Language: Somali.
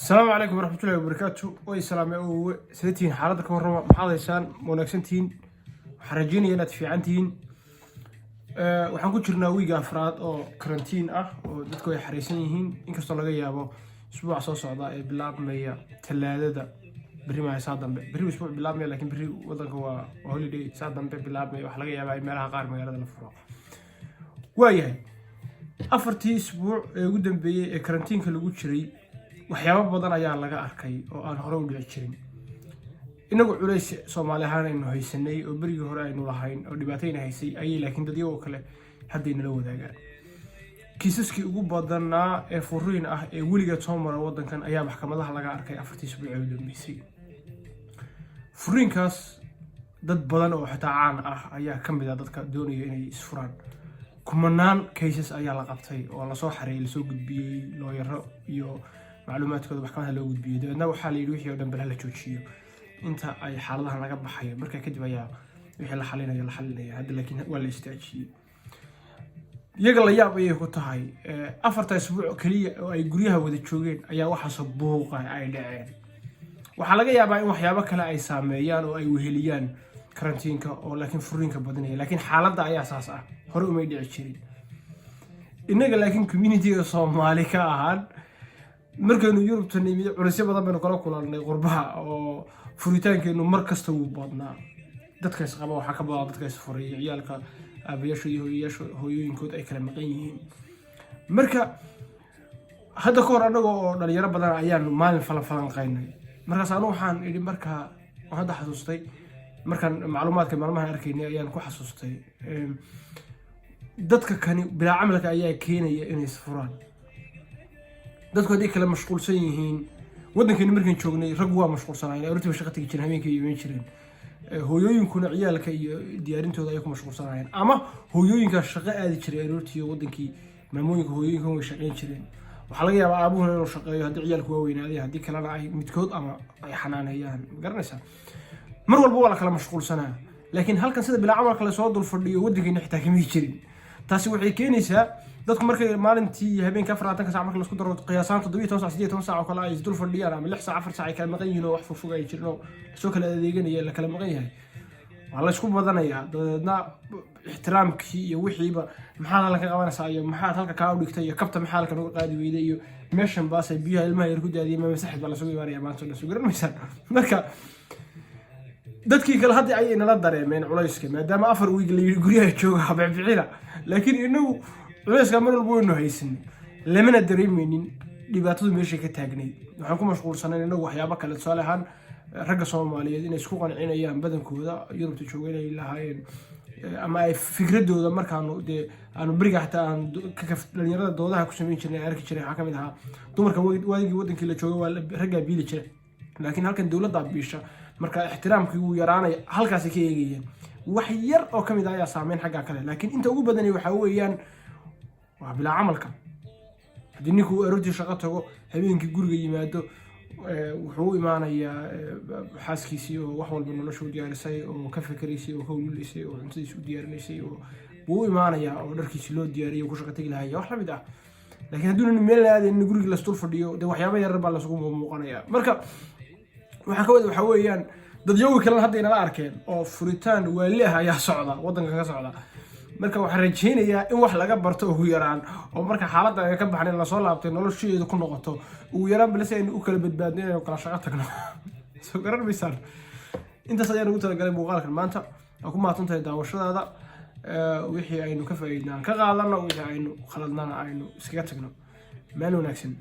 السلام عليكم ورحمة الله وبركاته. وي سلام أو سنتين حالتكم ورما محاضيسان ونكسنتين حرجيني أنا تفيعنتين وحنقول جرنا ويجا أفراد أو كرنتين ودتكو يحرسينهين إنك صار جاي أبو أسبوع صوص عضاء بلاد مية ثلاثة ده بري ما يصادم بري أسبوع بلاد مية لكن بري وضعك هو هوليدي صادم بلاد مية وحلاقي يا باي مالها قار مجال هذا الفروع وياي أفرتي أسبوع قدام بي كرنتين كله جري waxyaabo badan ayaa laga arkay oo aan hore u dhici jirin inagu culays Soomaali ahaan aynu haysanay oo berigii hore aynu lahayn oo dhibaatayna haysay ayay laakiin dad iyaga kale hadda inala wadaagaan kiisaskii ugu badanaa ee furiin ah ee weliga soo maray wadankan ayaa maxkamadaha laga arkay afartii isbuuc ee dambeysay furiinkaas dad badan oo xitaa caan ah ayaa kamid ah dadka doonaya inay isfuraan kumanaan cases ayaa la qabtay oo la soo xareeyay la soo gudbiyay looyaro iyo معلومات كذا بحكمها لو قد بيده إنه حالي يروح يودن بلها لتوشيو أنت أي حالها أنا قبل حياة مركا كده وياه يحل حالنا يلا حلنا هذا لكن ولا يستعجي يقل يا بيه كتاي أفرت أسبوع كلية أي جريها وذي تشوجين أي واحد صبوقة أي دعين وحلاقي يا باي وحيابك لا أي ساميان أو أي وهليان كرنتينك أو لكن فرينك بدنية لكن حالات أي أساسا هرو ما يدعي شيء إنك لكن community Somali كأهان markaynu Yurub tanimid culisyo badan baynu kala kulanay qurbaha oo furitaankeenu mar kasta uu badnaa dadka isqaba waxa ka badan dadka isfuray ciyaalka aabayaashu iyo hooyooyinkood ay kala maqan yihiin marka hadda ka hor anaga oo dhalinyaro badan ayaan maalin falanqaynay markaas anu waxaan idhi marka hadda xasuustay markan macluumaadka maalmaha arkaynay ayaan ku xasuustay dadka kani bilaa camalka ayaa keenaya inay isfuraan dadku hadii kala mashquulsan yihiin wadankeena markaan joognay rag waa mashquulsanaayeen urtiba shaqo tagi jireen habeenkii iyo iman jireen hooyooyinkuna ciyaalka iyo diyaarintooda ay ku mashquulsanaayeen ama hooyooyinka shaqo aadi jiray urtiga wadankii maamooyinka hooyooyinka way shaqeyn jireen waxa laga yaabaa aabuhuna inuu shaqeeyo hadii ciyaalku waa weynaaday hadii kalena ay midkood ama ay xanaanayaan garanaysa mar walba waa la kala mashquulsanaa laakiin halkan sida bilaa camal kale soo dul fadhiyo wadankeena xitaa kama jirin taasi waxay keenaysaa dadku markay maalintii habeenka 40 saac marka la isku daro qiyaasaan 17 saac 18 saac oo kala ay dul fadhiyaan ama 6 saac 4 saac ay kala maqan yihiin oo wax fog ay jirno soo kala adeeganaya la kala maqan yahay waa la isku badanayaa dadna ixtiraamkii iyo wixiiba maxaa la ka qabanaysaa iyo maxaa halka ka u dhigtay iyo kabta maxaa la ka qaadi weeyday iyo meeshan baas ay biyaha ilmaha yar ku daadiyay ma masaxid baa la soo ibaaraya maanta la soo garanaysan marka dadkii kale hadda ay inala dareemeen culayska maadaama afar week la yiri guriyaha jooga bicina laakiin inuu culayska mar walba inuu haysan lamana dareemaynin dhibaatadu meesha ka taagnay waxaan ku mashquulsanayn inuu waxyaabo kale soo lahaan ragga Soomaaliyeed inay isku qancinayaan badankooda Yurubta joogay lahaayeen ama ay fikradooda markaan aanu bariga xataa aan ka dhalinyarada doodaha ku sameyn jirnay arki jiray waxa kamid ahaa dumarka wadankii la joogay waa ragga biili jiray laakiin halkan dawladda biisha marka ixtiraamkii uu yaraanay halkaas ka eegayeen wax yar oo kamid ah ayaa saameyn xagga kale laakiin inta ugu badan waxa weeyaan waa bila camalka hadii ninku aroortii shaqo tago habeenkii guriga yimaado wuxuu imaanayaa xaaskiisii oo wax walba nolosha u diyaarisay oo ka fikiraysay oo hawlulisay oo cuntadiisa u diyaarinaysay oo wuu imaanayaa oo dharkiisa loo diyaariyay ku shaqo tagi lahayd wax la mid ah laakiin hadduu meel aadeen guriga la stur fadhiyo waxyaabo yar baa la isugu muuqanaya marka waxa weeyaan dad yow kale hadda inala arkeen oo furitaan waali ah ayaa socda wadanka ka socda marka waxaan rajaynayaa in wax laga barto ugu yaraan oo marka xaaladda ay ka baxneen la soo laabtay nolosheedu ku noqoto ugu yaraan balse in u kala badbaadno inay kala shaqo tagno soo garan maysan intaas ayaan ugu talagalay muuqaalkan maanta ku maatantahay daawashadaada wixii aynu ka faa'iidnaan ka qaadano wixii aynu khaladnana aynu iskaga tagno meel wanaagsan